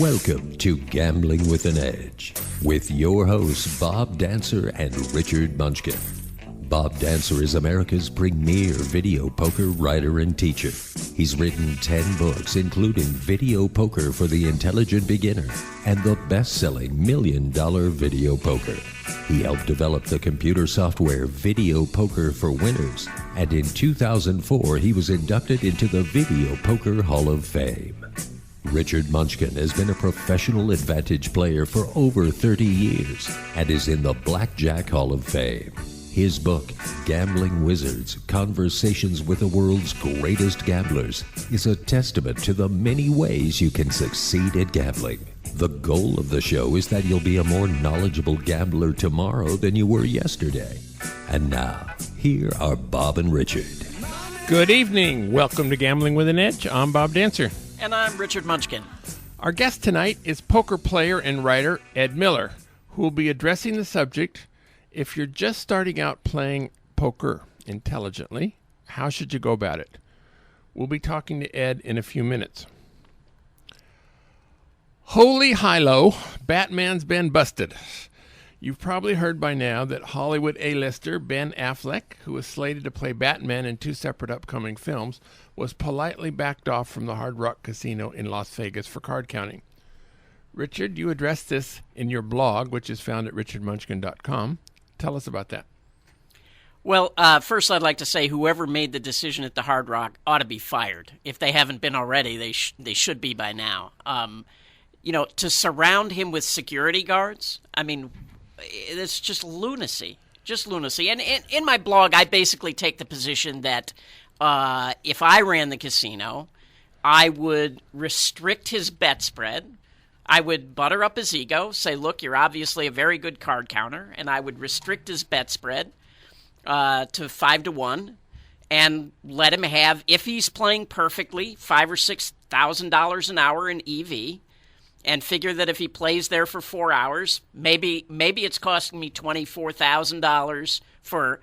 Welcome to Gambling with an Edge with your hosts Bob Dancer and Richard Munchkin. Bob Dancer is America's premier video poker writer and teacher. He's written 10 books, including Video Poker for the Intelligent Beginner and the best-selling $1 Million Video Poker. He helped develop the computer software Video Poker for Winners, and in 2004 he was inducted into the Video Poker Hall of Fame. Richard Munchkin has been a professional advantage player for over 30 years and is in the Blackjack Hall of Fame. His book, Gambling Wizards, Conversations with the World's Greatest Gamblers, is a testament to the many ways you can succeed at gambling. The goal of the show is that you'll be a more knowledgeable gambler tomorrow than you were yesterday. And now, here are Bob and Richard. Good evening. Welcome to Gambling with an Edge. I'm Bob Dancer. And I'm Richard Munchkin. Our guest tonight is poker player and writer Ed Miller, who will be addressing the subject, if you're just starting out playing poker intelligently, how should you go about it? We'll be talking to Ed in a few minutes. Holy high-low, Batman's been busted. You've probably heard by now that Hollywood A-lister Ben Affleck, who was slated to play Batman in 2 separate upcoming films, was politely backed off from the Hard Rock Casino in Las Vegas for card counting. Richard, you addressed this in your blog, which is found at richardmunchkin.com. Tell us about that. Well, first I'd like to say whoever made the decision at the Hard Rock ought to be fired. If they haven't been already, they should be by now. To surround him with security guards, I mean, it's just lunacy. Just lunacy. And in my blog, I basically take the position that if I ran the casino, I would restrict his bet spread. I would butter up his ego, say, look, you're obviously a very good card counter, and I would restrict his bet spread to 5-1 and let him have, if he's playing perfectly, $5,000 or $6,000 an hour in EV, and figure that if he plays there for 4 hours, maybe it's costing me $24,000 for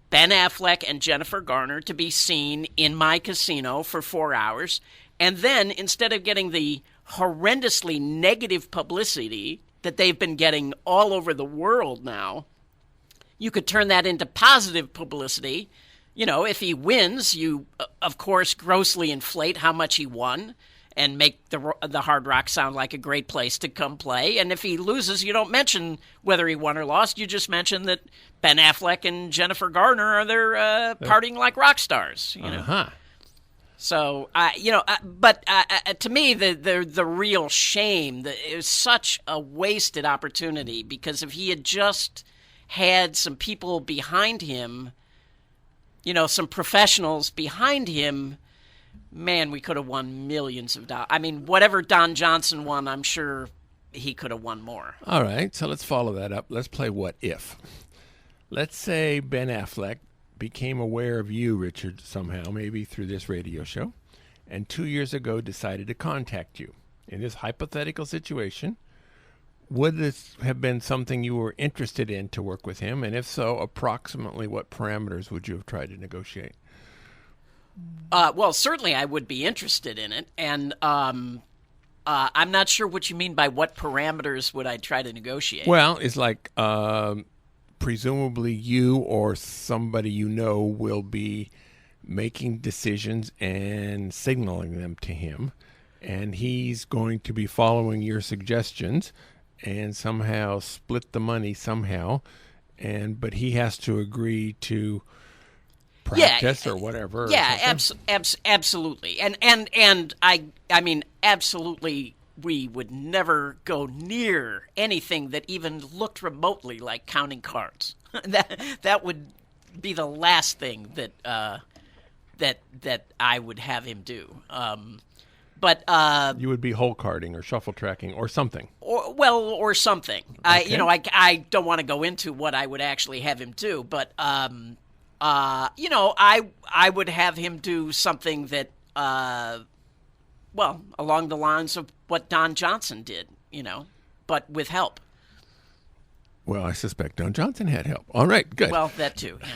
Ben Affleck and Jennifer Garner to be seen in my casino for 4 hours, and then instead of getting the horrendously negative publicity that they've been getting all over the world now, you could turn that into positive publicity. You know, if he wins, you, of course, grossly inflate how much he won and make the Hard Rock sound like a great place to come play. And if he loses, you don't mention whether he won or lost. You just mention that Ben Affleck and Jennifer Garner are there partying like rock stars, you know. Uh-huh. So, but to me, the real shame, it was such a wasted opportunity, because if he had just had some people behind him, some professionals behind him, man, we could have won millions of dollars. I mean, whatever Don Johnson won, I'm sure he could have won more. All right, so let's follow that up. Let's play what if. Let's say Ben Affleck became aware of you, Richard, somehow, maybe through this radio show, and 2 years ago decided to contact you. In this hypothetical situation, would this have been something you were interested in to work with him? And if so, approximately what parameters would you have tried to negotiate? Well, certainly I would be interested in it, and I'm not sure what you mean by what parameters would I try to negotiate. Well, it's like presumably you or somebody you know will be making decisions and signaling them to him, and he's going to be following your suggestions and somehow split the money somehow, but he has to agree to practice or whatever. Yeah, absolutely. And I mean, absolutely, we would never go near anything that even looked remotely like counting cards. that would be the last thing that I would have him do. But you would be hole carding or shuffle tracking or something. Or something. Okay. I don't want to go into what I would actually have him do, but I would have him do something that, along the lines of what Don Johnson did, but with help. Well, I suspect Don Johnson had help. All right, good. Well, that too. Yeah.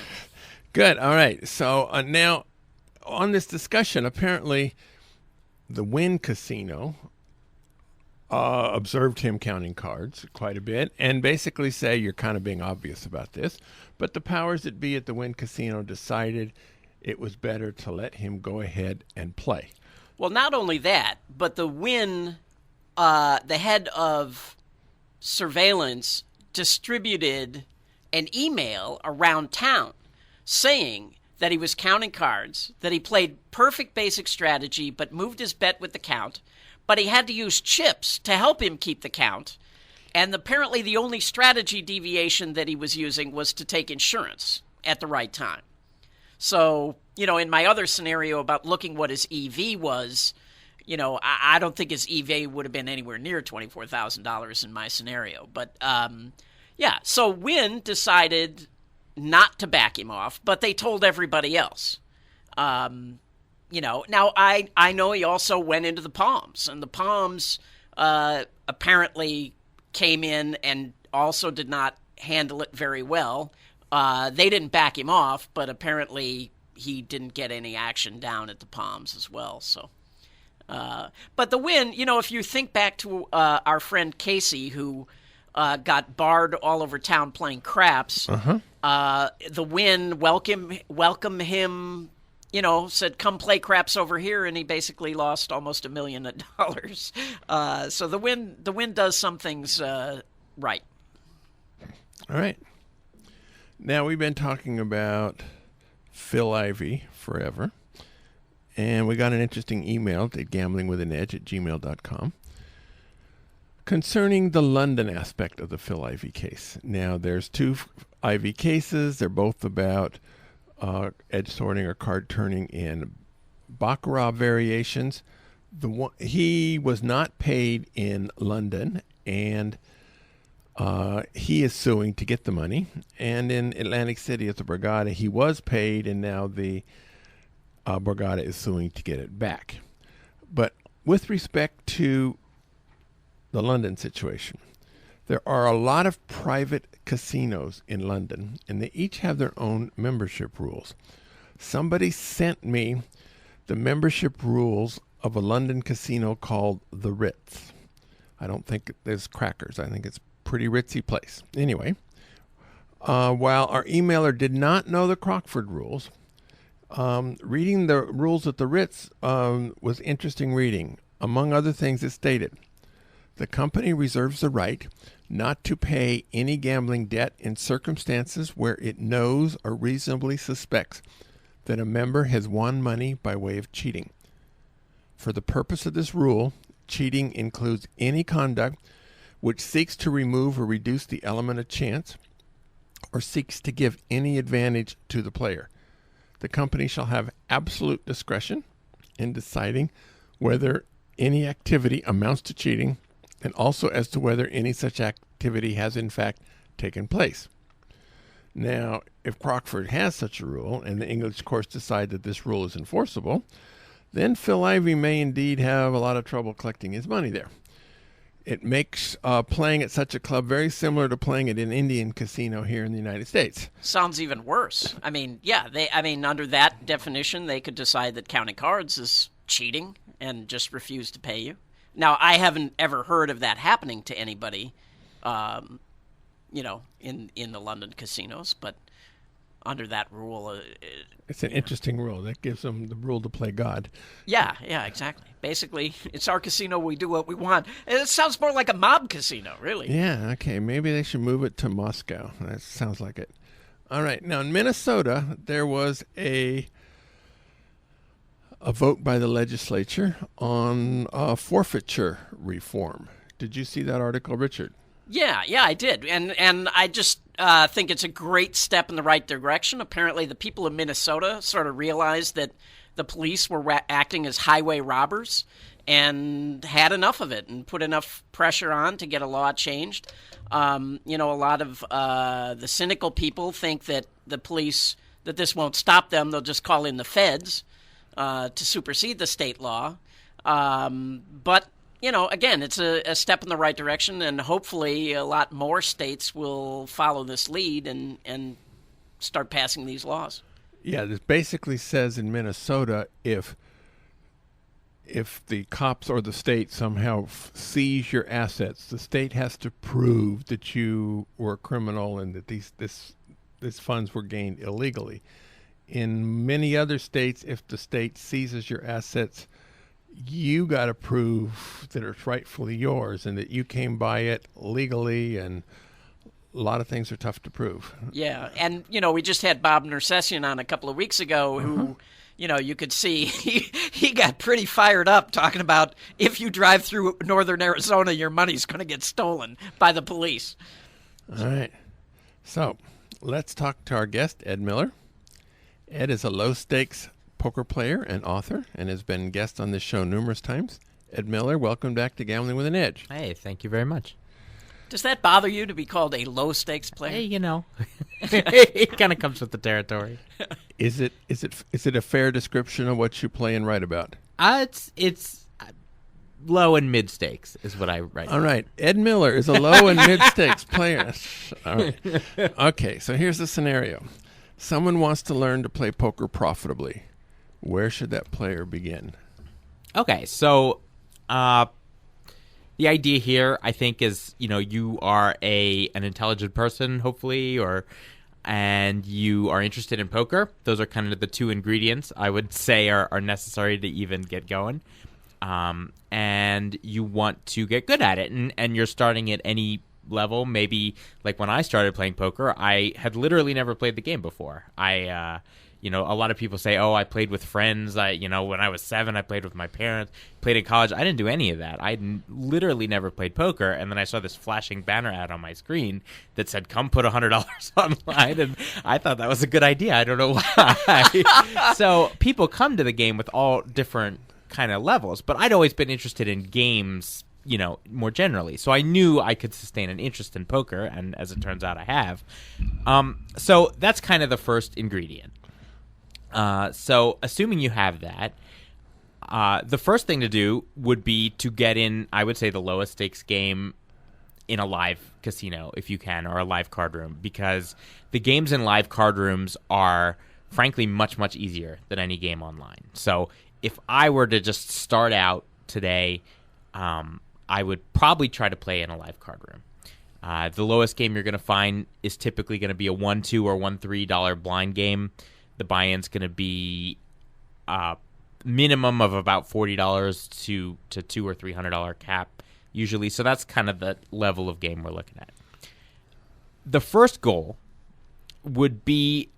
Good. All right. So now on this discussion, apparently the Wynn Casino observed him counting cards quite a bit and basically say, you're kind of being obvious about this. But the powers that be at the Wynn Casino decided it was better to let him go ahead and play. Well, not only that, but the Wynn, the head of surveillance, distributed an email around town saying that he was counting cards, that he played perfect basic strategy but moved his bet with the count, but he had to use chips to help him keep the count. And apparently the only strategy deviation that he was using was to take insurance at the right time. So, in my other scenario about looking what his EV was, I don't think his EV would have been anywhere near $24,000 in my scenario. But, so Wynn decided not to back him off, but they told everybody else. Now I know he also went into the Palms, and the Palms apparently came in and also did not handle it very well. They didn't back him off, but apparently he didn't get any action down at the Palms as well. So, but the Wynn, if you think back to our friend Casey, who got barred all over town playing craps, the Wynn welcome him. Said, come play craps over here, and he basically lost almost $1 million. So the Wynn does some things right. All right. Now, we've been talking about Phil Ivey forever, and we got an interesting email at gamblingwithanedge@gmail.com concerning the London aspect of the Phil Ivey case. Now, there's two Ivey cases. They're both about edge sorting or card turning in baccarat variations. He was not paid in London, and he is suing to get the money. And in Atlantic City at the Borgata, he was paid, and now the Borgata is suing to get it back. But with respect to the London situation, there are a lot of private casinos in London, and they each have their own membership rules. Somebody sent me the membership rules of a London casino called the Ritz. I don't think there's crackers. I think it's a pretty ritzy place. Anyway, while our emailer did not know the Crockford rules, reading the rules at the Ritz was interesting reading. Among other things, it stated, the company reserves the right not to pay any gambling debt in circumstances where it knows or reasonably suspects that a member has won money by way of cheating. For the purpose of this rule, cheating includes any conduct which seeks to remove or reduce the element of chance or seeks to give any advantage to the player. The company shall have absolute discretion in deciding whether any activity amounts to cheating, and also as to whether any such activity has in fact taken place. Now, if Crockford has such a rule, and the English courts decide that this rule is enforceable, then Phil Ivey may indeed have a lot of trouble collecting his money there. It makes playing at such a club very similar to playing at an Indian casino here in the United States. Sounds even worse. Under that definition, they could decide that counting cards is cheating and just refuse to pay you. Now, I haven't ever heard of that happening to anybody, in the London casinos, but under that rule... it's an interesting rule. That gives them the rule to play God. Yeah, exactly. Basically, it's our casino. We do what we want. It sounds more like a mob casino, really. Yeah, okay. Maybe they should move it to Moscow. That sounds like it. All right. Now, in Minnesota, there was a vote by the legislature on forfeiture reform. Did you see that article, Richard? Yeah, I did. And I just think it's a great step in the right direction. Apparently, the people of Minnesota sort of realized that the police were acting as highway robbers and had enough of it and put enough pressure on to get a law changed. A lot of the cynical people think that the police, that this won't stop them. They'll just call in the feds to supersede the state law. But again, it's a step in the right direction, and hopefully a lot more states will follow this lead and start passing these laws. Yeah, this basically says in Minnesota, if if the cops or the state somehow seize your assets, the state has to prove that you were a criminal and that these funds were gained illegally. In many other states, if the state seizes your assets, you got to prove that it's rightfully yours and that you came by it legally, and a lot of things are tough to prove. Yeah, and, we just had Bob Nersessian on a couple of weeks ago who, you could see he got pretty fired up talking about if you drive through northern Arizona, your money's going to get stolen by the police. All right. So let's talk to our guest, Ed Miller. Ed is a low-stakes poker player and author and has been guest on this show numerous times. Ed Miller, welcome back to Gambling with an Edge. Hey, thank you very much. Does that bother you to be called a low-stakes player? Hey, it kind of comes with the territory. Is it a fair description of what you play and write about? It's low and mid stakes is what I write. All right. Ed Miller is a low and mid stakes player. All right. Okay, so here's the scenario. Someone wants to learn to play poker profitably. Where should that player begin? Okay, so the idea here, I think, is you are an intelligent person, hopefully, and you are interested in poker. Those are kind of the two ingredients I would say are necessary to even get going. And you want to get good at it, and you're starting at any level. Maybe like when I started playing poker, I had literally never played the game before. A lot of people say, I played with friends. When I was 7, I played with my parents, played in college. I didn't do any of that. I literally never played poker. And then I saw this flashing banner ad on my screen that said, come put $100 online. And I thought that was a good idea. I don't know why. So people come to the game with all different kind of levels, but I'd always been interested in games, more generally. So I knew I could sustain an interest in poker. And as it turns out, I have. So that's kind of the first ingredient. So assuming you have that, the first thing to do would be to get in, I would say, the lowest stakes game in a live casino, if you can, or a live card room, because the games in live card rooms are, frankly, much, much easier than any game online. So if I were to just start out today, I would probably try to play in a live card room. The lowest game you're going to find is typically going to be a $1, $2, or $3 blind game. The buy-in's going to be a minimum of about $40 to $200 or $300 cap usually. So that's kind of the level of game we're looking at. The first goal would be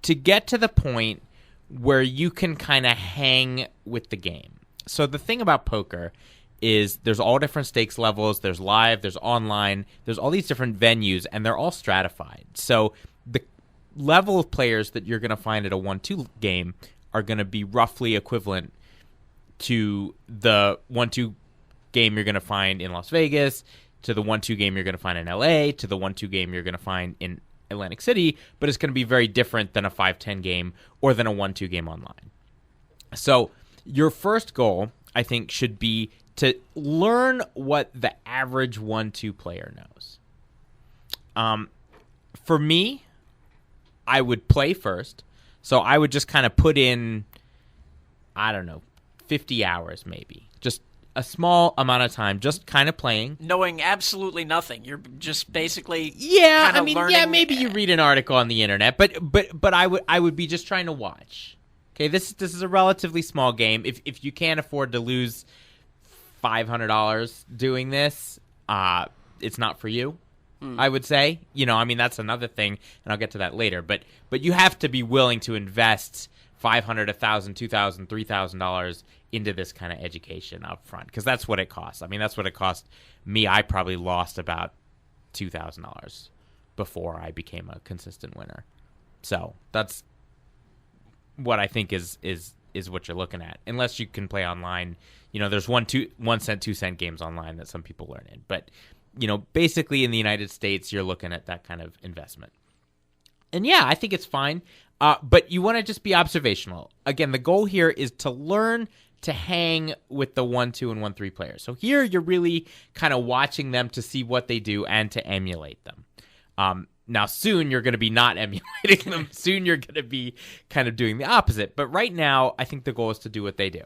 to get to the point where you can kind of hang with the game. So the thing about poker is there's all different stakes levels. There's live, there's online, there's all these different venues, and they're all stratified. So the level of players that you're going to find at a 1-2 game are going to be roughly equivalent to the 1-2 game you're going to find in Las Vegas, to the 1-2 game you're going to find in LA, to the 1-2 game you're going to find in Atlantic City, but it's going to be very different than a 5-10 game or than a 1-2 game online. So your first goal, I think, should be to learn what the average 1-2 player knows. For me, I would play first. So I would just kind of put in, 50 hours maybe. Just a small amount of time, just kind of playing. Knowing absolutely nothing. You're just basically learning. Maybe you read an article on the internet, but I would be just trying to watch. Okay, this is a relatively small game. If you can't afford to lose $500 doing this, it's not for you. I would say, that's another thing, and I'll get to that later. But you have to be willing to invest $500, $1,000, $2,000, $3,000 into this kind of education up front, because that's what it costs. That's what it cost me. I probably lost about $2,000 before I became a consistent winner. So that's what I think is what you're looking at, unless you can play online. There's 1 cent, 2 cent games online that some people learn in, but basically in the United States, you're looking at that kind of investment. And yeah, I think it's fine. But you want to just be observational. Again, the goal here is to learn to hang with the 1-2 and 1-3 players. So here you're really kind of watching them to see what they do and to emulate them. Now, soon you're going to be not emulating them. Soon you're going to be kind of doing the opposite. But right now, I think the goal is to do what they do.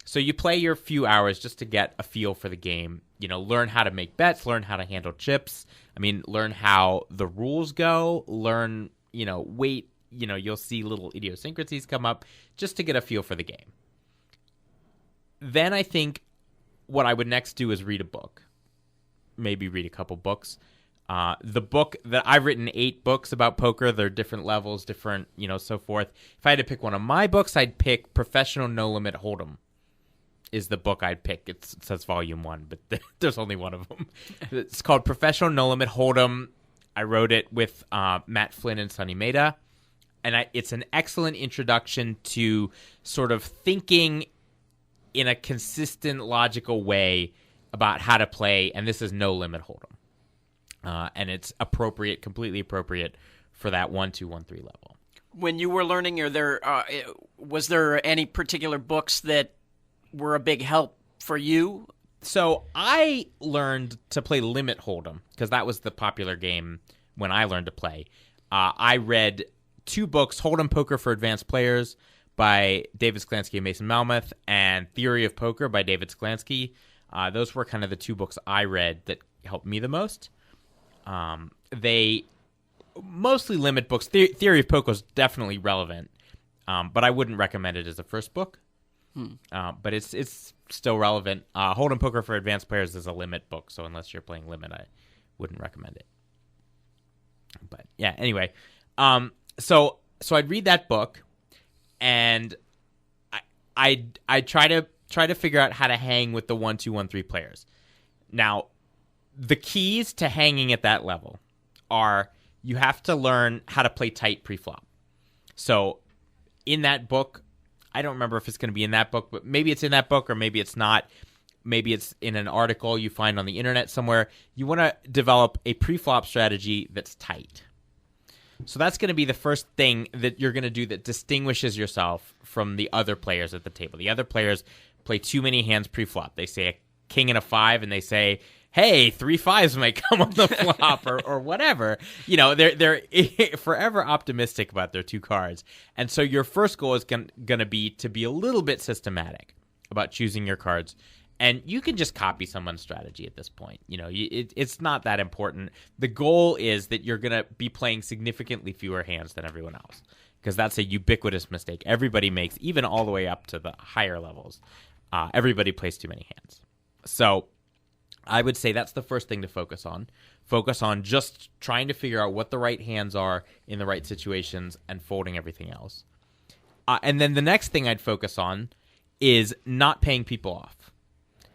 So you play your few hours just to get a feel for the game, learn how to make bets, learn how to handle chips. I mean, learn how the rules go, learn, wait, you'll see little idiosyncrasies come up just to get a feel for the game. Then I think what I would next do is read a book, maybe read a couple books. The book that I've written 8 books about poker. They're different levels, different, so forth. If I had to pick one of my books, I'd pick Professional No Limit Hold'em is the book I'd pick. It says volume 1, but there's only one of them. It's called Professional No Limit Hold'em. I wrote it with Matt Flynn and Sonny Maeda. And it's an excellent introduction to sort of thinking in a consistent, logical way about how to play. And this is No Limit Hold'em. And it's appropriate, completely appropriate for that 1, 2, 1, 3 level. When you were learning, was there any particular books that were a big help for you? So I learned to play Limit Hold'em because that was the popular game when I learned to play. I read 2 books, Hold'em Poker for Advanced Players by David Sklansky and Mason Malmuth, and Theory of Poker by David Sklansky. Those were kind of the 2 books I read that helped me the most. They mostly limit books. Theory of Poker is definitely relevant, but I wouldn't recommend it as a first book. But it's still relevant. Hold'em Poker for Advanced Players is a limit book, so unless you're playing limit, I wouldn't recommend it. But yeah, anyway, so I'd read that book, and I try to figure out how to hang with the 1, 2, 1, 3 players. Now, the keys to hanging at that level are you have to learn how to play tight pre-flop. So in that book, I don't remember if it's going to be in that book, but maybe it's in that book or maybe it's not. Maybe it's in an article you find on the internet somewhere. You want to develop a pre-flop strategy that's tight. So that's going to be the first thing that you're going to do that distinguishes yourself from the other players at the table. The other players play too many hands pre-flop. They say a king and a 5, and they say, hey, 3 5s might come on the flop or whatever. They're forever optimistic about their 2 cards. And so your first goal is going to be to be a little bit systematic about choosing your cards. And you can just copy someone's strategy at this point. It's not that important. The goal is that you're going to be playing significantly fewer hands than everyone else, because that's a ubiquitous mistake everybody makes, even all the way up to the higher levels. Everybody plays too many hands. So I would say that's the first thing to focus on. Focus on just trying to figure out what the right hands are in the right situations and folding everything else. And then the next thing I'd focus on is not paying people off.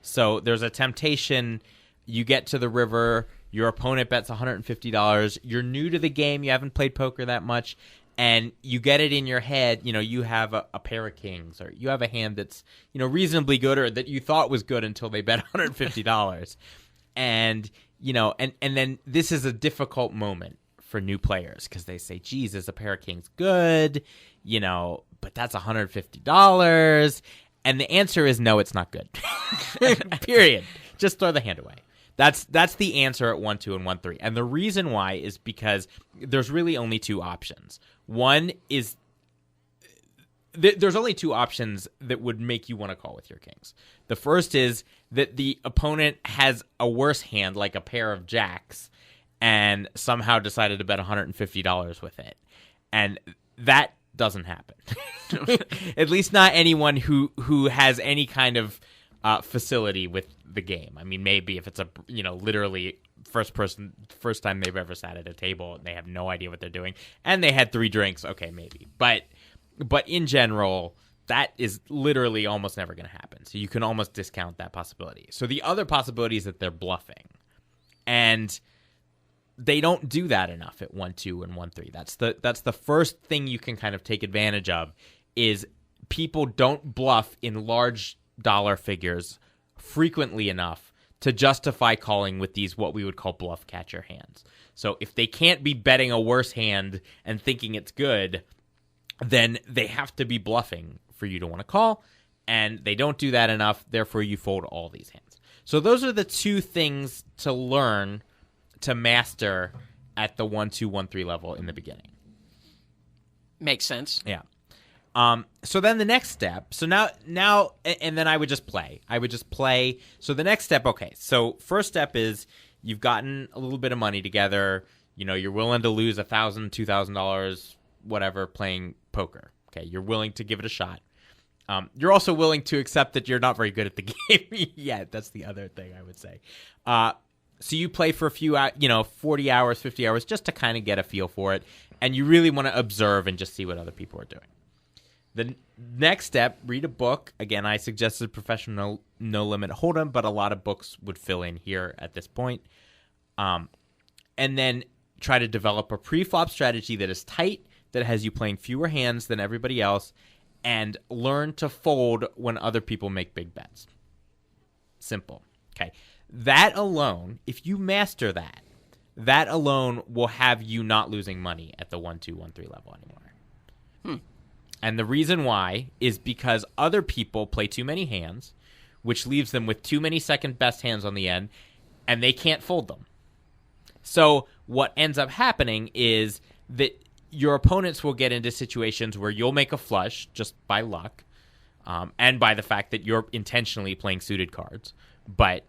So there's a temptation. You get to the river, your opponent bets $150. You're new to the game. You haven't played poker that much. And you get it in your head, you have a pair of kings, or you have a hand that's, reasonably good, or that you thought was good until they bet $150. And, and then this is a difficult moment for new players because they say, geez, is a pair of kings good? But that's $150. And the answer is no, it's not good. Period. Just throw the hand away. That's the answer at 1, 2, and 1, 3. And the reason why is because there's really only 2 options. One is there's only 2 options that would make you want to call with your kings. The first is that the opponent has a worse hand, like a pair of jacks, and somehow decided to bet $150 with it. And that doesn't happen. At least not anyone who has any kind of facility with the game. I mean, maybe if it's a literally first time they've ever sat at a table and they have no idea what they're doing and they had 3 drinks, okay, maybe. But in general, that is literally almost never going to happen. So you can almost discount that possibility. So the other possibility is that they're bluffing, and they don't do that enough at 1, 2, and 1, 3. That's the first thing you can kind of take advantage of, is people don't bluff in large dollar figures frequently enough to justify calling with these what we would call bluff catcher hands. So if they can't be betting a worse hand and thinking it's good, then they have to be bluffing for you to want to call, and they don't do that enough, therefore you fold all these hands. So those are the 2 things to learn to master at the 1, 2, 1, 3 level in the beginning. Makes sense. Yeah. So then the next step. So now, and then I would just play. So the next step. Okay. So first step is you've gotten a little bit of money together. You're willing to lose $1,000, $2,000, whatever, playing poker. Okay. You're willing to give it a shot. You're also willing to accept that you're not very good at the game yet. That's the other thing I would say. So you play for a few, 40 hours, 50 hours, just to kind of get a feel for it. And you really want to observe and just see what other people are doing. The next step, read a book. Again, I suggested Professional No Limit Hold'em, but a lot of books would fill in here at this point. And then try to develop a pre-flop strategy that is tight, that has you playing fewer hands than everybody else, and learn to fold when other people make big bets. Simple. Okay. That alone, if you master that alone will have you not losing money at the 1-2, 1-3 level anymore. And the reason why is because other people play too many hands, which leaves them with too many second best hands on the end, and they can't fold them. So what ends up happening is that your opponents will get into situations where you'll make a flush just by luck, and by the fact that you're intentionally playing suited cards. But,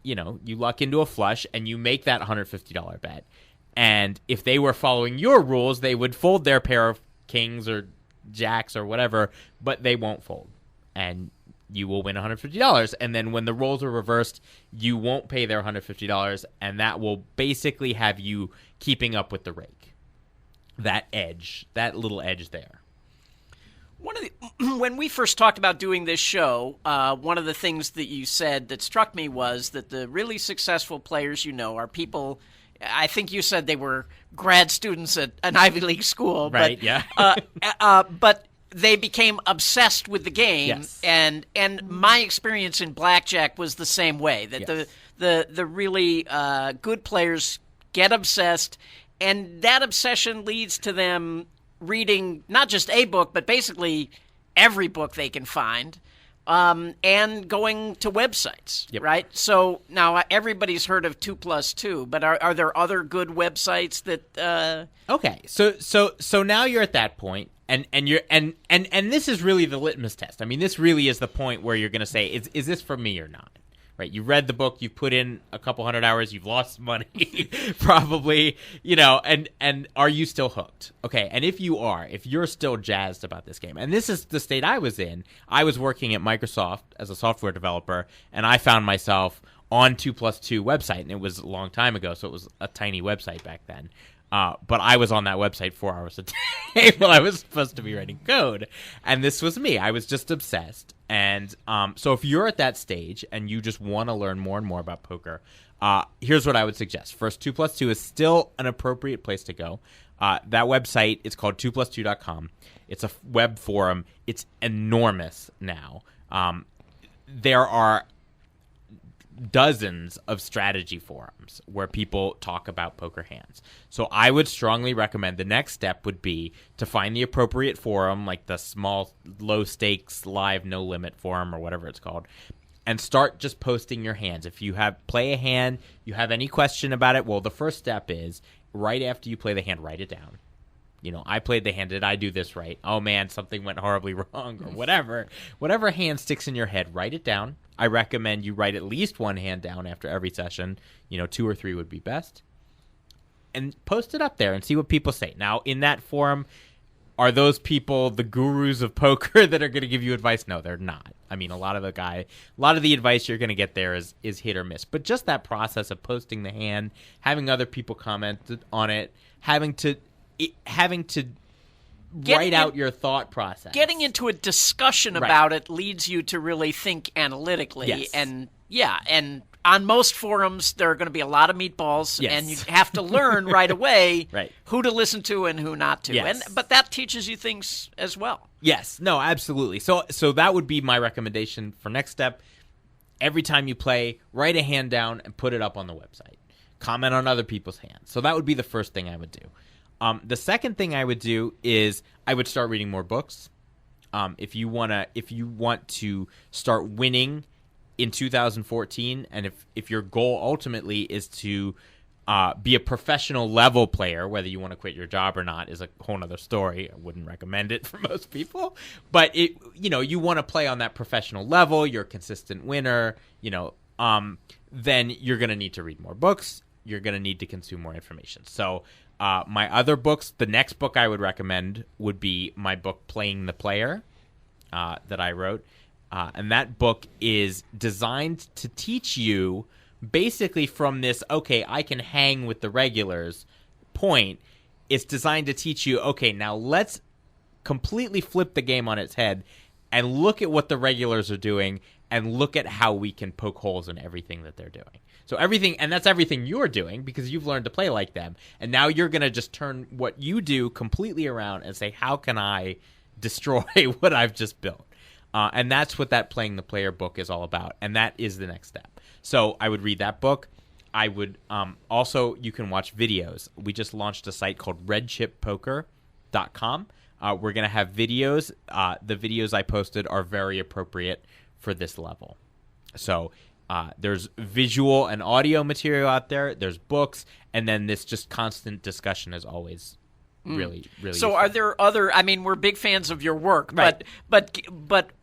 you luck into a flush and you make that $150 bet. And if they were following your rules, they would fold their pair of kings or jacks or whatever, but they won't fold. And you will win $150. And then when the roles are reversed, you won't pay their $150, and that will basically have you keeping up with the rake. That little edge there. When we first talked about doing this show, one of the things that you said that struck me was that the really successful players are people. I think you said they were grad students at an Ivy League school, right? But, Yeah. But they became obsessed with the game, yes. and my experience in blackjack was the same way. That yes. the really good players get obsessed, and that obsession leads to them reading not just a book, but basically every book they can find, and going to websites, yep. right? So now everybody's heard of 2+2, but are there other good websites that? Okay, so now you're at that point, and you're and this is really the litmus test. I mean, this really is the point where you're going to say, is this for me or not? Right, you read the book, you've put in a couple $100, you've lost money, probably, and are you still hooked? Okay, and if you're still jazzed about this game, and this is the state I was in. I was working at Microsoft as a software developer, and I found myself on 2+2 website, and it was a long time ago, so it was a tiny website back then. But I was on that website 4 hours a day while I was supposed to be writing code. And this was me. I was just obsessed. And so if you're at that stage and you just want to learn more and more about poker, here's what I would suggest. First, 2+2 is still an appropriate place to go. That website is called 2plus2.com. It's a web forum. It's enormous now. There are dozens of strategy forums where people talk about poker hands. So I would strongly recommend the next step would be to find the appropriate forum, like the small, low stakes, live, no limit forum or whatever it's called, and start just posting your hands. If you play a hand, you have any question about it, well, the first step is right after you play the hand, write it down. I played the hand. Did I do this right? Oh, man, something went horribly wrong or whatever. Whatever hand sticks in your head, write it down. I recommend you write at least one hand down after every session. 2 or 3 would be best. And post it up there and see what people say. Now, in that forum, are those people the gurus of poker that are going to give you advice? No, they're not. I mean, a lot of the advice you're going to get there is hit or miss. But just that process of posting the hand, having other people comment on it, having to write out your thought process. Getting into a discussion about it leads you to really think analytically. Yes. And on most forums, there are going to be a lot of meatballs, yes. and you have to learn right away right. who to listen to and who not to. Yes. But that teaches you things as well. Yes. No, absolutely. So that would be my recommendation for next step. Every time you play, write a hand down and put it up on the website. Comment on other people's hands. So that would be the first thing I would do. The second thing I would do is I would start reading more books. If you want to start winning in 2014, and if your goal ultimately is to be a professional level player. Whether you want to quit your job or not is a whole other story. I wouldn't recommend it for most people, but you want to play on that professional level. You're a consistent winner, then you're going to need to read more books. You're going to need to consume more information. So my other books, the next book I would recommend would be my book Playing the Player that I wrote. And that book is designed to teach you basically from this, okay, I can hang with the regulars point. It's designed to teach you, okay, now let's completely flip the game on its head and look at what the regulars are doing and look at how we can poke holes in everything that they're doing. So everything, and that's everything you're doing because you've learned to play like them. And now you're going to just turn what you do completely around and say, how can I destroy what I've just built? And that's what that Playing the Player book is all about. And that is the next step. So I would read that book. I would also, you can watch videos. We just launched a site called redchippoker.com. We're going to have videos. The videos I posted are very appropriate for this level. So there's visual and audio material out there. There's books. And then this just constant discussion is always really so useful. Are there other, I mean, we're big fans of your work, right. but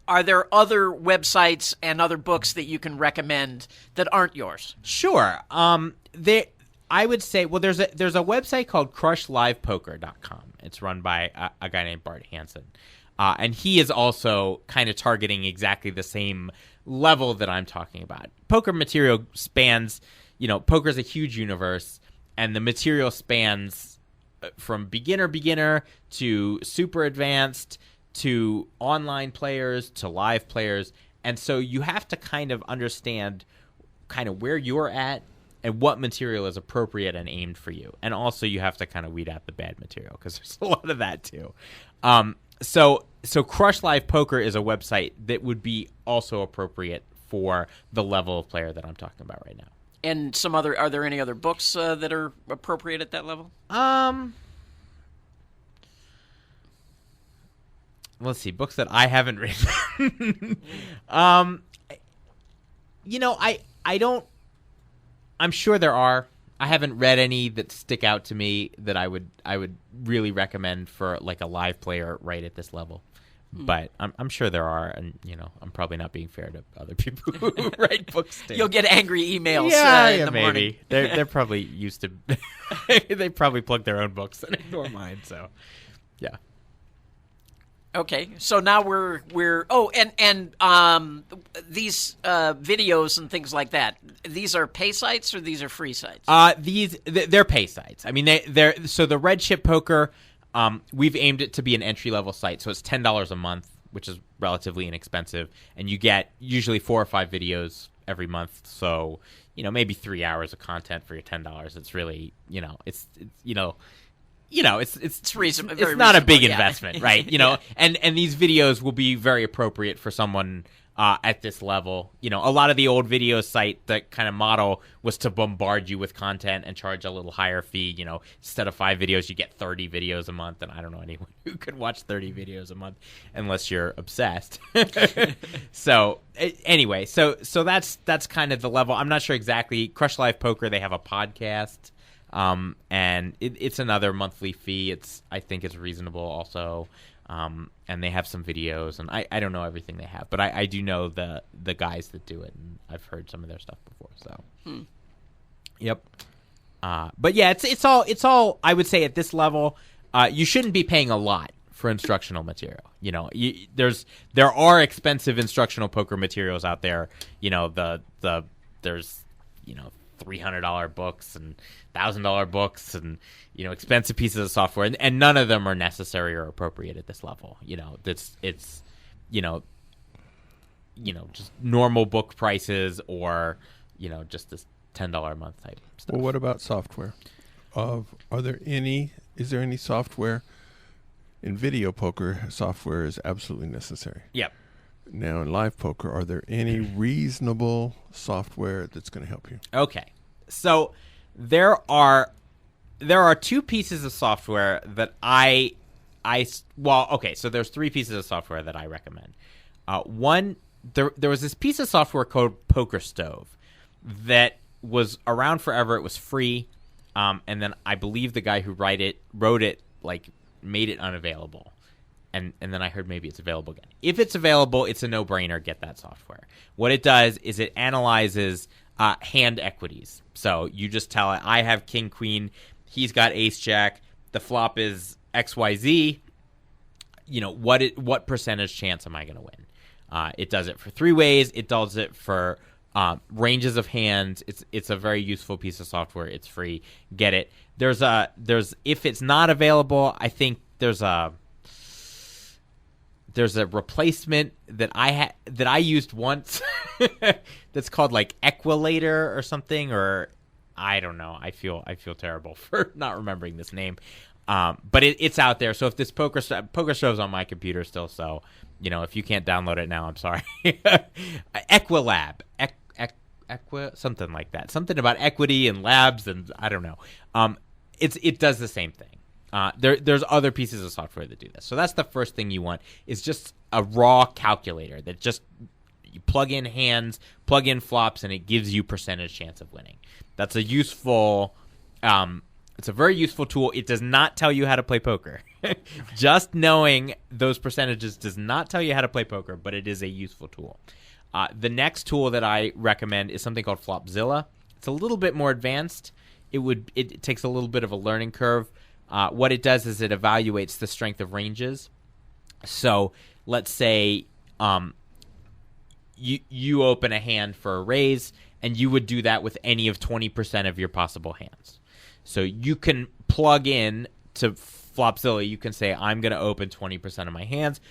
are there other websites and other books that you can recommend that aren't yours? Sure. I would say, well, there's a website called crushlivepoker.com. It's run by a guy named Bart Hansen. And he is also kind of targeting exactly the same level that I'm talking about. Poker material spans, poker is a huge universe, and the material spans from beginner to super advanced to online players to live players. And so you have to kind of understand kind of where you're at and what material is appropriate and aimed for you. And also you have to kind of weed out the bad material because there's a lot of that too. So Crush Live Poker is a website that would be also appropriate for the level of player that I'm talking about right now. And are there any other books that are appropriate at that level? Let's see, books that I haven't written. I'm sure there are. I haven't read any that stick out to me that I would really recommend for like a live player right at this level. But I'm sure there are, and I'm probably not being fair to other people who write books too. You'll get angry emails. In the maybe. Morning. They're probably used to. They probably plug their own books and ignore mine. So, yeah. Okay, so now we're these videos and things like that. These are pay sites or these are free sites? They're pay sites. I mean they're so the Red Chip Poker. We've aimed it to be an entry-level site, so it's $10 a month, which is relatively inexpensive, and you get usually 4 or 5 videos every month, so, maybe 3 hours of content for your $10. It's really, it's reasonable. It's not a big yeah. investment, right? Yeah. And these videos will be very appropriate for someone at this level. A lot of the old video site, that kind of model was to bombard you with content and charge a little higher fee. Instead of 5 videos, you get 30 videos a month. And I don't know anyone who could watch 30 videos a month unless you're obsessed. So anyway, so that's kind of the level. I'm not sure exactly. Crush Live Poker, they have a podcast. And it's another monthly fee. I think it's reasonable also. And they have some videos, and I don't know everything they have, but I do know the guys that do it, and I've heard some of their stuff before. So, Yep. But yeah, it's all I would say at this level. You shouldn't be paying a lot for instructional material. There are expensive instructional poker materials out there. There's $300 books and $1,000 books and expensive pieces of software, and none of them are necessary or appropriate at this level. It's just normal book prices or just this $10 a month type stuff. Well, what about software? Is there any software in video poker? Software is absolutely necessary. Yep. Now, in live poker, are there any reasonable software that's going to help you? Okay. So there are 2 pieces of software that so there's 3 pieces of software that I recommend. One, there was this piece of software called Poker Stove that was around forever. It was free. and then I believe the guy who wrote it, like, made it unavailable. And then I heard maybe it's available again. If it's available, it's a no-brainer. Get that software. What it does is it analyzes hand equities. So you just tell it, I have king, queen. He's got ace, jack. The flop is XYZ. What percentage chance am I going to win? It does it for three ways. It does it for ranges of hands. It's a very useful piece of software. It's free. Get it. There's if it's not available, I think there's a replacement that I used once that's called like Equilator or something, or I don't know. I feel terrible for not remembering this name. But it's out there. So if this poker show's on my computer still, so if you can't download it now, I'm sorry. Equilab, something like that. Something about equity and labs, and I don't know. It does the same thing. There's other pieces of software that do this. So that's the first thing you want, is just a raw calculator that just you plug in hands, plug in flops, and it gives you percentage chance of winning. That's a useful. It's a very useful tool. It does not tell you how to play poker. Just knowing those percentages does not tell you how to play poker, but it is a useful tool. The next tool that I recommend is something called Flopzilla. It's a little bit more advanced. It takes a little bit of a learning curve. What it does is it evaluates the strength of ranges. So let's say you open a hand for a raise, and you would do that with any of 20% of your possible hands. So you can plug in to Flopzilla. You can say, I'm going to open 20% of my hands,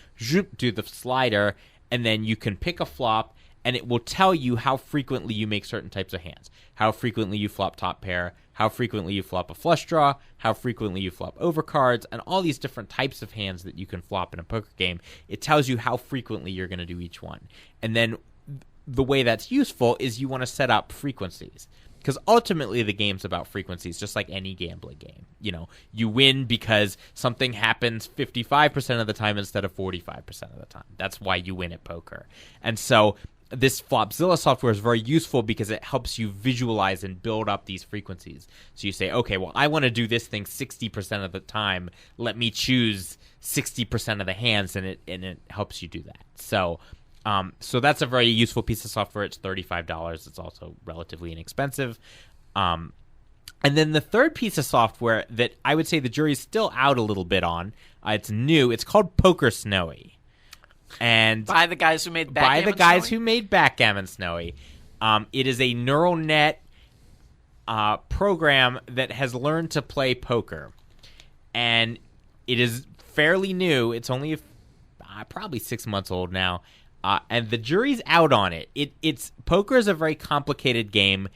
do the slider, and then you can pick a flop, and it will tell you how frequently you make certain types of hands, how frequently you flop top pair, how frequently you flop a flush draw, how frequently you flop overcards, and all these different types of hands that you can flop in a poker game. It tells you how frequently you're going to do each one. And then the way that's useful is you want to set up frequencies. Because ultimately the game's about frequencies, just like any gambling game. You win because something happens 55% of the time instead of 45% of the time. That's why you win at poker. And so this Flopzilla software is very useful because it helps you visualize and build up these frequencies. So you say, okay, well, I want to do this thing 60% of the time. Let me choose 60% of the hands, and it helps you do that. So that's a very useful piece of software. It's $35. It's also relatively inexpensive. And then the third piece of software that I would say the jury's still out a little bit on, it's new. It's called Poker Snowy. And by the guys who made Backgammon Snowy. It is a neural net program that has learned to play poker. And it is fairly new. It's only probably 6 months old now. And the jury's out on it. It's poker is a very complicated game.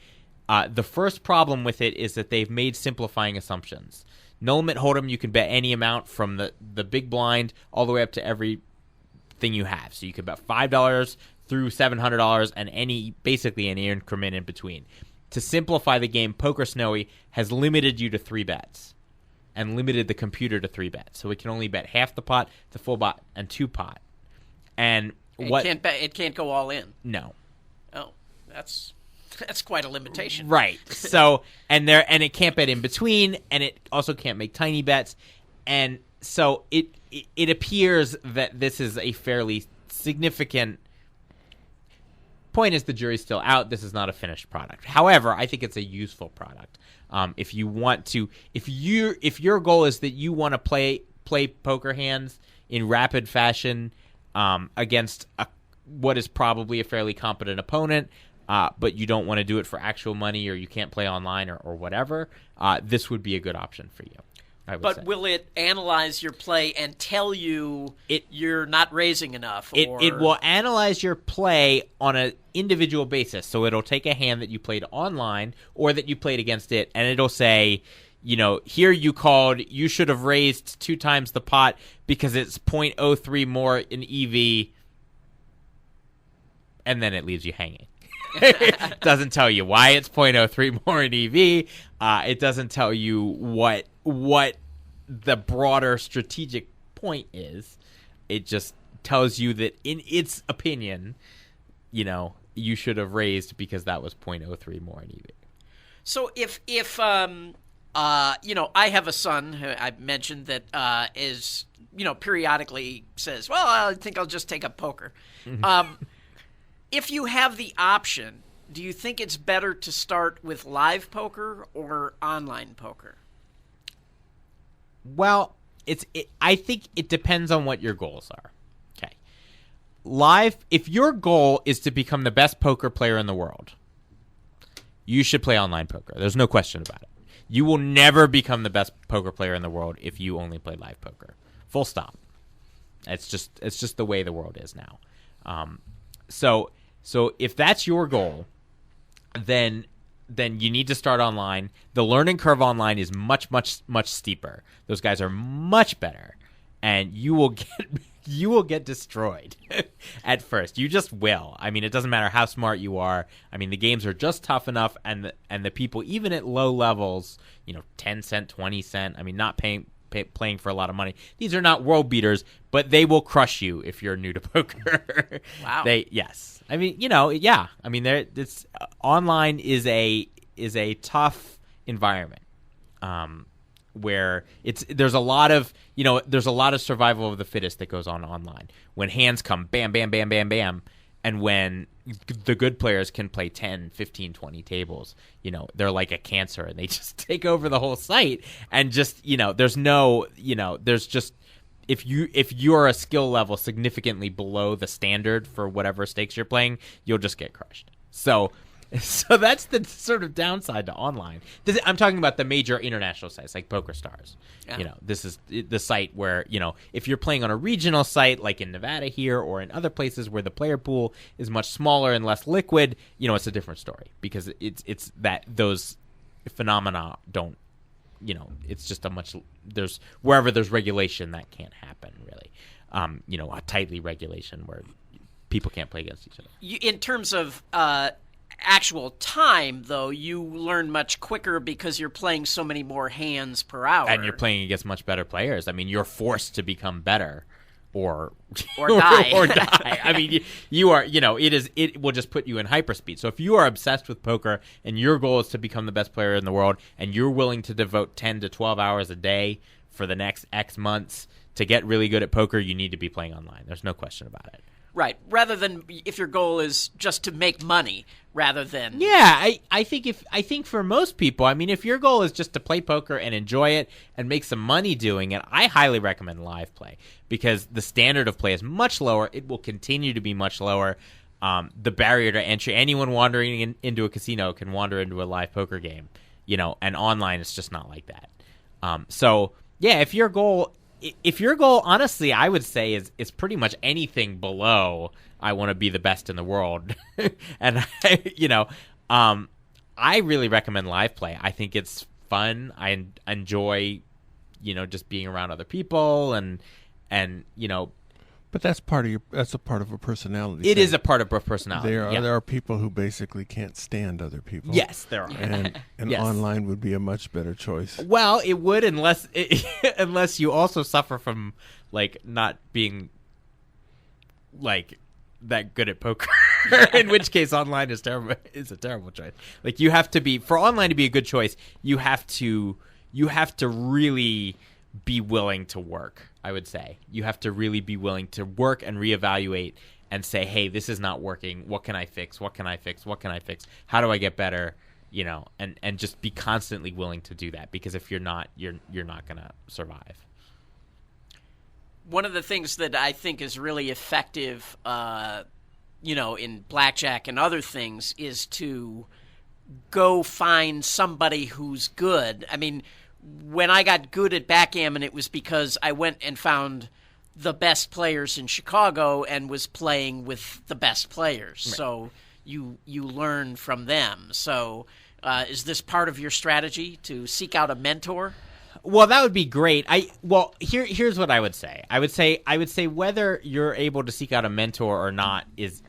The first problem with it is that they've made simplifying assumptions. No limit hold'em, you can bet any amount from the big blind all the way up to everything you have. So you can bet $5 through $700 and basically any increment in between. To simplify the game, Poker Snowy has limited you to 3 bets and limited the computer to 3 bets. So it can only bet half the pot, the full pot, and 2 pot. And it can't go all in. No. Oh, that's quite a limitation. Right. So and it can't bet in between, and it also can't make tiny bets. And so it appears that this is a fairly significant point. Is the jury's still out. This is not a finished product. However, I think it's a useful product. If you want to, if your goal is that you want to play poker hands in rapid fashion against what is probably a fairly competent opponent, but you don't want to do it for actual money, or you can't play online or whatever, this would be a good option for you. But will it analyze your play and tell you you're not raising enough? It will analyze your play on an individual basis. So it'll take a hand that you played online or that you played against it, and it'll say, here you called, you should have raised 2 times the pot because it's 0.03 more in EV, and then it leaves you hanging. It doesn't tell you why it's 0.03 more in EV. It doesn't tell you what the broader strategic point is. It just tells you that in its opinion, you should have raised because that was 0.03 more in EV. So if I have a son who I mentioned that is, periodically says, well, I think I'll just take up poker. If you have the option, do you think it's better to start with live poker or online poker? Well, I think it depends on what your goals are. Okay. Live, if your goal is to become the best poker player in the world, you should play online poker. There's no question about it. You will never become the best poker player in the world if you only play live poker. Full stop. It's just the way the world is now. So if that's your goal, then you need to start online. The learning curve online is much steeper. Those guys are much better, and you will get destroyed at first. You just will. I mean, it doesn't matter how smart you are. I mean, the games are just tough enough, and the people, even at low levels, 10 cent, 20 cent. I mean, not playing for a lot of money. These are not world beaters, but they will crush you if you're new to poker. Wow. Yes. I mean, yeah. I mean, it's online is a tough environment. Where there's a lot of survival of the fittest that goes on online. When hands come bam, bam, bam, bam, bam, and when the good players can play 10, 15, 20 tables, they're like a cancer and they just take over the whole site. And just, there's just, if you're a skill level significantly below the standard for whatever stakes you're playing, you'll just get crushed. So that's the sort of downside to online. I'm talking about the major international sites like PokerStars. Yeah. This is the site where, if you're playing on a regional site like in Nevada here or in other places where the player pool is much smaller and less liquid, it's a different story because it's that those phenomena don't, it's just wherever there's regulation that can't happen really. A tightly regulation where people can't play against each other. In terms of actual time, though, you learn much quicker because you're playing so many more hands per hour. And you're playing against much better players. I mean, you're forced to become better or die. or die. I mean, you are, it will just put you in hyperspeed. So if you are obsessed with poker and your goal is to become the best player in the world and you're willing to devote 10 to 12 hours a day for the next X months to get really good at poker, you need to be playing online. There's no question about it. Right. Rather than if your goal is just to make money rather than... Yeah, I think for most people, I mean, if your goal is just to play poker and enjoy it and make some money doing it, I highly recommend live play because the standard of play is much lower. It will continue to be much lower. The barrier to entry, anyone wandering into a casino can wander into a live poker game, and online it's just not like that. So, yeah, if your goal, honestly, I would say is pretty much anything below I want to be the best in the world. And, I really recommend live play. I think it's fun. I enjoy, just being around other people and. But that's a part of a personality. It is a part of a personality. There are people who basically can't stand other people. Yes, there are. And Yes. Online would be a much better choice. Well, it would unless you also suffer from not being that good at poker. In which case online is terrible. It's a terrible choice. You have to be, for online to be a good choice, you have to really be willing to work. I would say you have to really be willing to work and reevaluate and say, hey, this is not working. What can I fix? What can I fix? What can I fix? How do I get better? And just be constantly willing to do that, because if you're not, you're not going to survive. One of the things that I think is really effective, in blackjack and other things, is to go find somebody who's good. I mean, when I got good at backgammon, it was because I went and found the best players in Chicago and was playing with the best players. Right. So you learn from them. So is this part of your strategy to seek out a mentor? Well, that would be great. Here's what I would say. I would say whether you're able to seek out a mentor or not is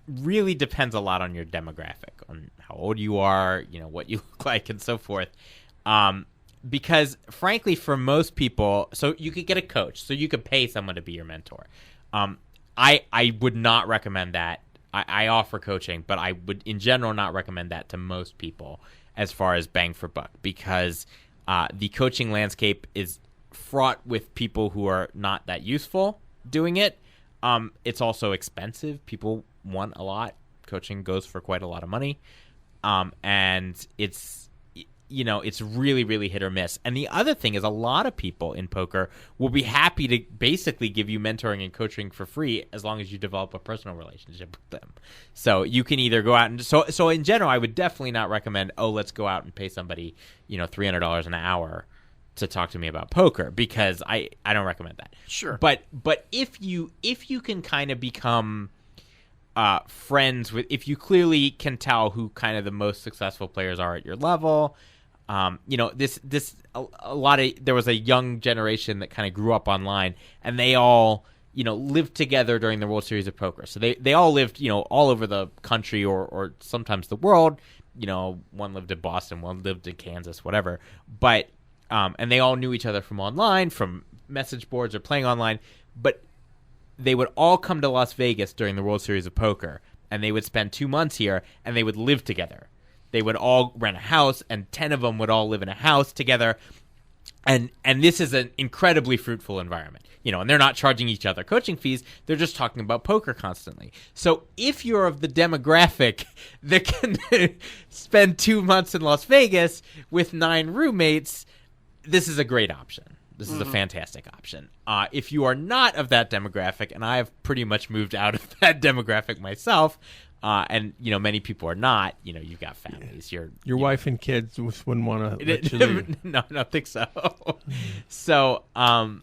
really depends a lot on your demographic, on how old you are, what you look like, and so forth. Because frankly, for most people, so you could get a coach, so you could pay someone to be your mentor. I would not recommend that. I offer coaching, but I would in general not recommend that to most people as far as bang for buck, because the coaching landscape is fraught with people who are not that useful doing it. It's also expensive. People want a lot. Coaching goes for quite a lot of money. And it's really, really hit or miss. And the other thing is a lot of people in poker will be happy to basically give you mentoring and coaching for free as long as you develop a personal relationship with them. So you can either go out and so in general, I would definitely not recommend, let's go out and pay somebody, $300 an hour to talk to me about poker, because I don't recommend that. Sure. But if you can kind of become friends with, if you clearly can tell who kind of the most successful players are at your level, there was a young generation that kind of grew up online, and they all, lived together during the World Series of Poker. So they all lived, all over the country or sometimes the world. One lived in Boston, one lived in Kansas, whatever. But and they all knew each other from online, from message boards or playing online. But they would all come to Las Vegas during the World Series of Poker, and they would spend 2 months here, and they would live together. They would all rent a house, and 10 of them would all live in a house together. And this is an incredibly fruitful environment. And they're not charging each other coaching fees. They're just talking about poker constantly. So if you're of the demographic that can spend 2 months in Las Vegas with 9 roommates, this is a great option. This is a fantastic option. If you are not of that demographic, and I have pretty much moved out of that demographic myself, and many people are not. You've got families. Your wife and kids wouldn't want to let you leave. No, I don't think so. So, then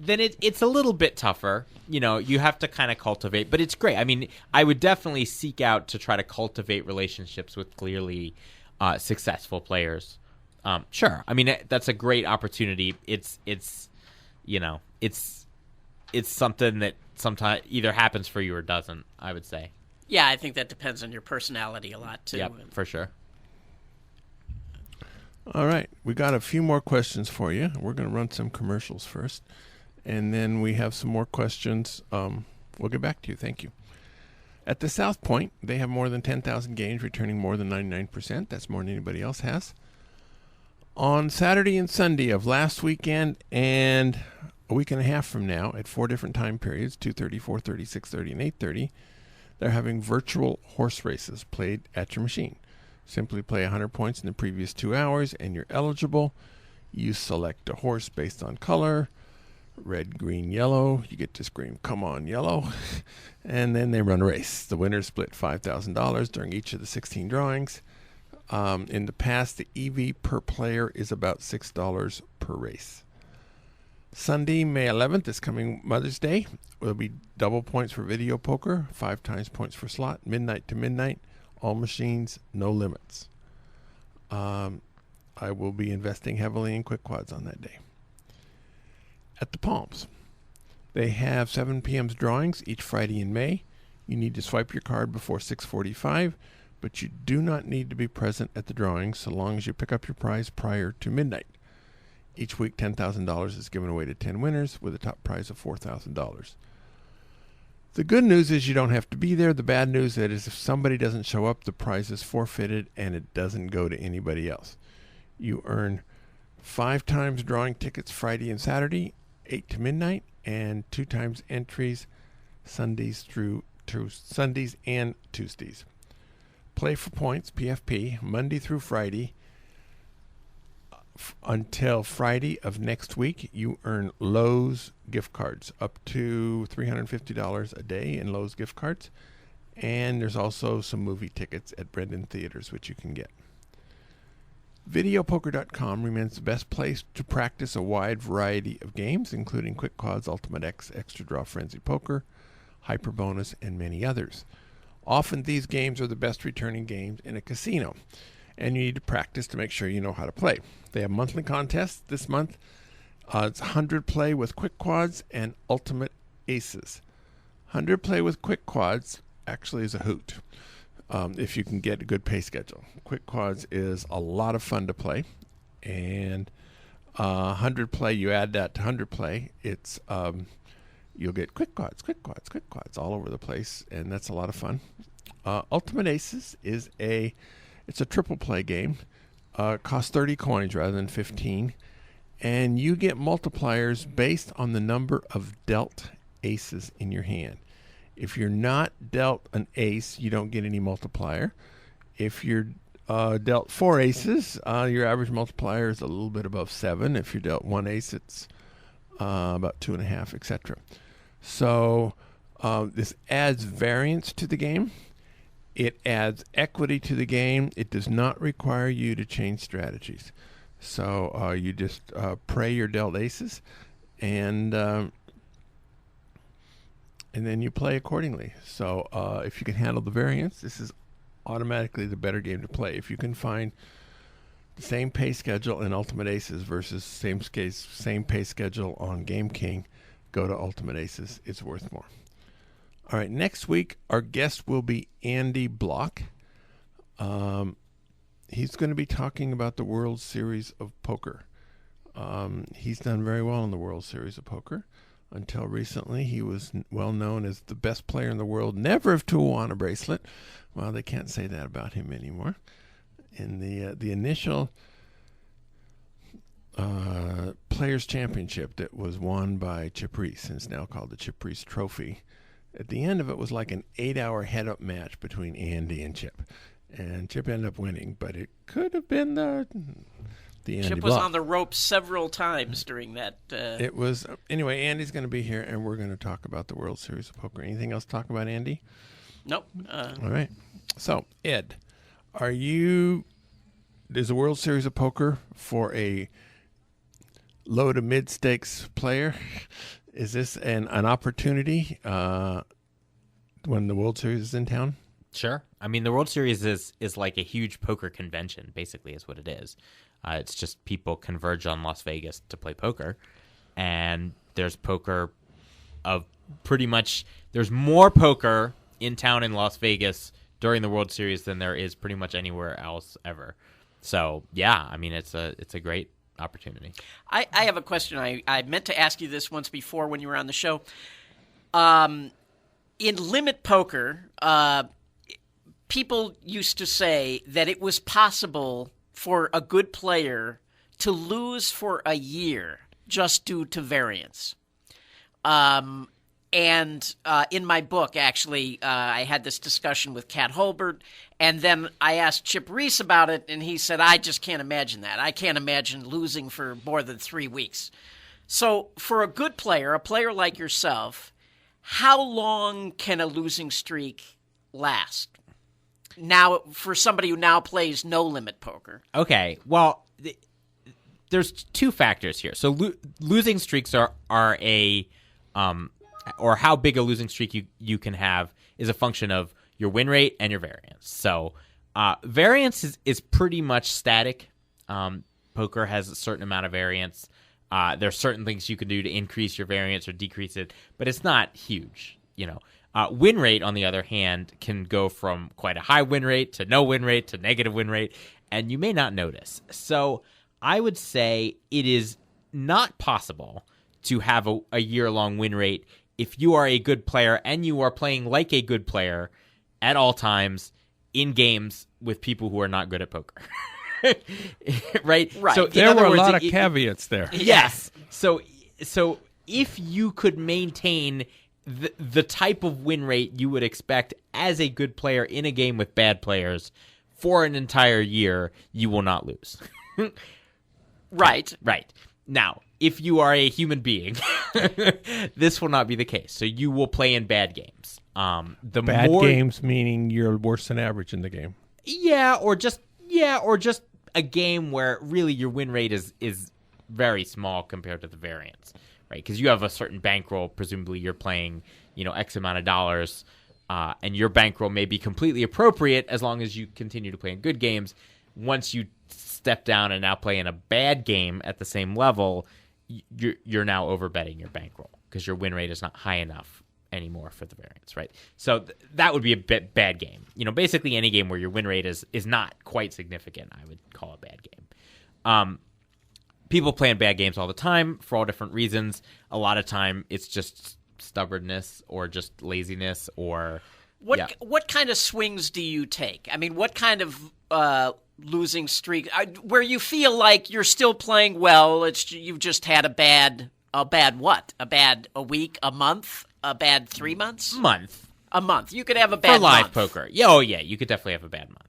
it's a little bit tougher. You have to kind of cultivate, but it's great. I mean, I would definitely seek out to try to cultivate relationships with clearly successful players. Sure. I mean, that's a great opportunity. It's something that sometimes either happens for you or doesn't, I would say. Yeah, I think that depends on your personality a lot, too. Yep, for sure. All right. We got a few more questions for you. We're going to run some commercials first, and then we have some more questions. We'll get back to you. Thank you. At the South Point, they have more than 10,000 games, returning more than 99%. That's more than anybody else has. On Saturday and Sunday of last weekend and a week and a half from now, at 4 different time periods, 2:30, 4:30, 6:30, and 8:30, they're having virtual horse races played at your machine. Simply play 100 points in the previous 2 hours, and you're eligible. You select a horse based on color, red, green, yellow. You get to scream, "Come on, yellow." And then they run a race. The winners split $5,000 during each of the 16 drawings. In the past, the EV per player is about $6 per race. Sunday, May 11th, this coming Mother's Day, will be double points for video poker, 5 times points for slot, midnight to midnight, all machines, no limits. I will be investing heavily in quick quads on that day. At the Palms, they have 7 p.m. drawings each Friday in May. You need to swipe your card before 6:45. But you do not need to be present at the drawings so long as you pick up your prize prior to midnight. Each week, $10,000 is given away to 10 winners with a top prize of $4,000. The good news is you don't have to be there. The bad news is if somebody doesn't show up, the prize is forfeited and it doesn't go to anybody else. You earn 5 times drawing tickets Friday and Saturday, 8 to midnight, and 2 times entries Sundays through Sundays and Tuesdays. Play for points, PFP, Monday through Friday. Until Friday of next week, you earn Lowe's gift cards, up to $350 a day in Lowe's gift cards. And there's also some movie tickets at Brendan Theaters, which you can get. Videopoker.com remains the best place to practice a wide variety of games, including Quick Quads, Ultimate X, Extra Draw, Frenzy Poker, Hyper Bonus, and many others. Often these games are the best returning games in a casino, and you need to practice to make sure you know how to play. They have monthly contests this month. It's 100 play with Quick Quads and Ultimate Aces. 100 play with Quick Quads actually is a hoot if you can get a good pay schedule. Quick Quads is a lot of fun to play, and 100 play, you add that to 100 play, it's you'll get quick quads all over the place, and that's a lot of fun. Ultimate Aces is it's a triple play game. Costs 30 coins rather than 15, and you get multipliers based on the number of dealt aces in your hand. If you're not dealt an ace, you don't get any multiplier. If you're dealt 4 aces, your average multiplier is a little bit above 7. If you're dealt 1 ace, it's about 2.5, etc. So this adds variance to the game. It adds equity to the game. It does not require you to change strategies. So you just pray your dealt aces, and then you play accordingly. So if you can handle the variance, this is automatically the better game to play. If you can find the same pay schedule in Ultimate Aces versus same pay schedule on Game King, go to Ultimate Aces. It's worth more. All right, next week our guest will be Andy Block. He's going to be talking about the World Series of Poker. He's done very well in the World Series of Poker. Until recently, he was well known as the best player in the world, never to won a bracelet. Well, they can't say that about him anymore. In the initial Players' Championship that was won by Chip Reese, and it's now called the Chip Reese Trophy, at the end of it was like an 8-hour head-up match between Andy and Chip. And Chip ended up winning, but it could have been the Andy Chip was Block. on the ropes several times during that. It was. Anyway, Andy's going to be here, and we're going to talk about the World Series of Poker. Anything else to talk about, Andy? Nope. All right. So, Ed, is the World Series of Poker for a low to mid stakes player? Is this an opportunity when the World Series is in town? Sure. I mean, the World Series is like a huge poker convention, basically, is what it is. It's just people converge on Las Vegas to play poker, and there's poker of pretty much. There's more poker in town in Las Vegas during the World Series than there is pretty much anywhere else ever. So yeah, I mean, it's a great opportunity. I have a question. I meant to ask you this once before when you were on the show. In limit poker, people used to say that it was possible for a good player to lose for a year just due to variance. And in my book, actually, I had this discussion with Kat Holbert, and then I asked Chip Reese about it, and he said, I just can't imagine that. I can't imagine losing for more than 3 weeks. So for a good player, a player like yourself, how long can a losing streak last? Now, for somebody who now plays no-limit poker. Okay, well, there's 2 factors here. So losing streaks are a or how big a losing streak you can have is a function of your win rate and your variance. So variance is pretty much static. Poker has a certain amount of variance. There's certain things you can do to increase your variance or decrease it, but it's not huge, you know. Win rate, on the other hand, can go from quite a high win rate to no win rate to negative win rate, and you may not notice. So I would say it is not possible to have a year-long win rate if you are a good player and you are playing like a good player at all times in games with people who are not good at poker. Right? So there were a lot of caveats there. Yes. So if you could maintain the type of win rate you would expect as a good player in a game with bad players for an entire year, you will not lose. Right. Now, if you are a human being, this will not be the case. So you will play in bad games. Games meaning you're worse than average in the game. Or just a game where really your win rate is very small compared to the variance. Right, because you have a certain bankroll. Presumably, you're playing, X amount of dollars, and your bankroll may be completely appropriate as long as you continue to play in good games. Once you step down and now play in a bad game at the same level, you're now overbetting your bankroll because your win rate is not high enough anymore for the variance. Right, so that would be a bad game. Basically any game where your win rate is not quite significant, I would call a bad game. People play in bad games all the time for all different reasons. A lot of time it's just stubbornness or just laziness or What kind of swings do you take? I mean, what kind of losing streak where you feel like you're still playing well? You've just had a bad what? A week, a month, a bad 3 months? A month. You could have a bad for live month. poker. Yeah, oh yeah, you could definitely have a bad month.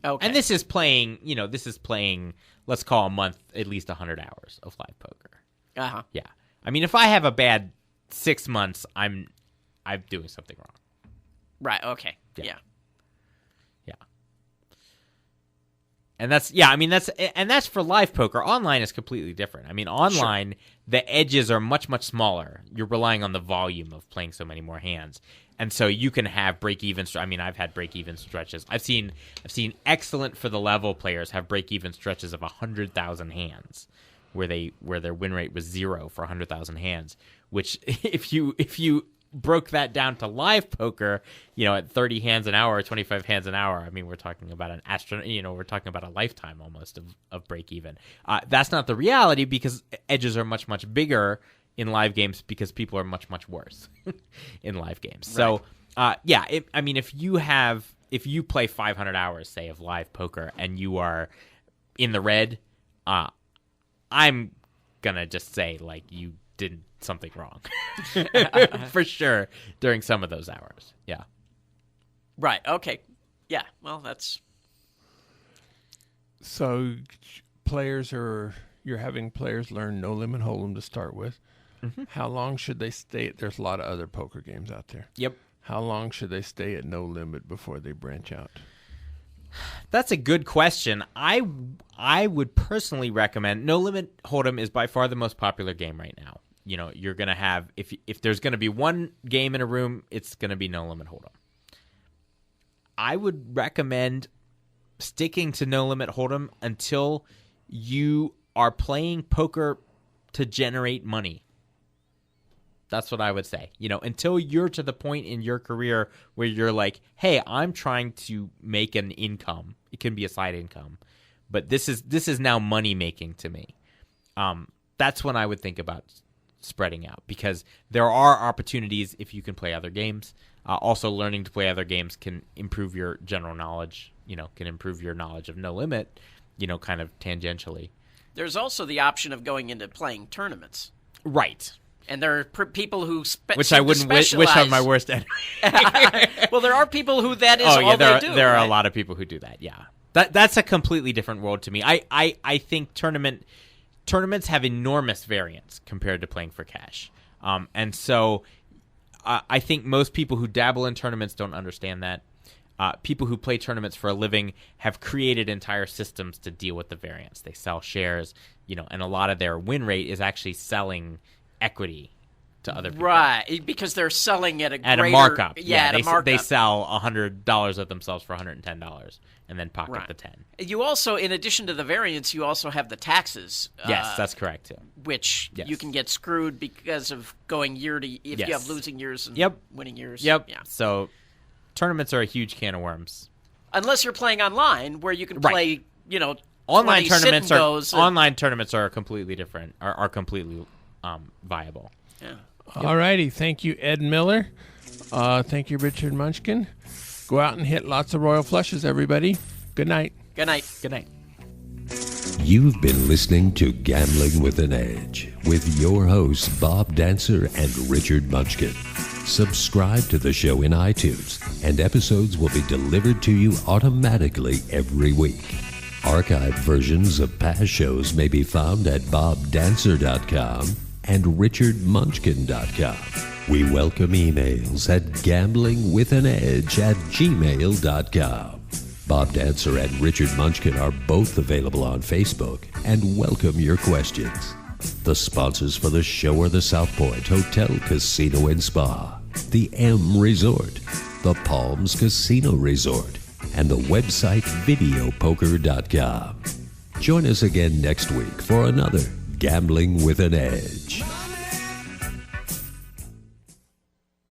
Okay. And this is playing. Let's call a month at least 100 hours of live poker. Uh-huh. Yeah. I mean, if I have a bad 6 months, I'm doing something wrong. Right. Okay. Yeah. And that's for live poker. Online is completely different. I mean, online the edges are much, much smaller. You're relying on the volume of playing so many more hands. And so you can have break-even. I mean, I've had break-even stretches. I've seen excellent for the level players have break-even stretches of 100,000 hands, where their win rate was 0 for 100,000 hands. Which, if you broke that down to live poker, at 30 hands an hour, 25 hands an hour, I mean, we're talking about we're talking about a lifetime almost of break-even. That's not the reality because edges are much, much bigger in live games because people are much, much worse in live games. Right. So, if you play 500 hours, say, of live poker and you are in the red, I'm going to just say, like, you did something wrong for sure during some of those hours. Yeah. Right. Okay. Yeah. Well, that's... So you're having players learn No Limit Hold'em to start with. Mm-hmm. How long should they stay? There's a lot of other poker games out there. Yep. How long should they stay at no limit before they branch out? That's a good question. I would personally recommend No Limit Hold'em is by far the most popular game right now. You're going to have, if there's going to be one game in a room, it's going to be No Limit Hold'em. I would recommend sticking to No Limit Hold'em until you are playing poker to generate money. That's what I would say. Until you're to the point in your career where you're like, hey, I'm trying to make an income. It can be a side income, but this is now money making to me. That's when I would think about spreading out, because there are opportunities if you can play other games. Also, learning to play other games can improve your general knowledge. Can improve your knowledge of No Limit. Kind of tangentially. There's also the option of going into playing tournaments. Right. And there are people who which I wouldn't wish on my worst enemy. Well, there are people who that is all they do. There are a lot of people who do that. Yeah, that's a completely different world to me. I think tournaments have enormous variance compared to playing for cash, and so I think most people who dabble in tournaments don't understand that. People who play tournaments for a living have created entire systems to deal with the variance. They sell shares, and a lot of their win rate is actually selling equity to other people. Right, because they're selling at a markup. Yeah, at a markup. They sell $100 of themselves for $110 and then pocket the 10. You also, in addition to the variance, you also have the taxes. Yes, that's correct too. Which you can get screwed because of going year to if you have losing years and winning years. Yep. Yeah. So tournaments are a huge can of worms. Unless you're playing online, where you can play, online tournaments online tournaments are completely different. Are completely viable. Yeah. All righty. Thank you, Ed Miller. Thank you, Richard Munchkin. Go out and hit lots of royal flushes, everybody. Good night. Good night. Good night. You've been listening to Gambling with an Edge with your hosts, Bob Dancer and Richard Munchkin. Subscribe to the show in iTunes, and episodes will be delivered to you automatically every week. Archived versions of past shows may be found at bobdancer.com and richardmunchkin.com. We welcome emails at gamblingwithanedge@gmail.com. Bob Dancer and Richard Munchkin are both available on Facebook and welcome your questions. The sponsors for the show are the South Point Hotel, Casino and Spa, the M Resort, the Palms Casino Resort, and the website videopoker.com. Join us again next week for another Gambling with an Edge.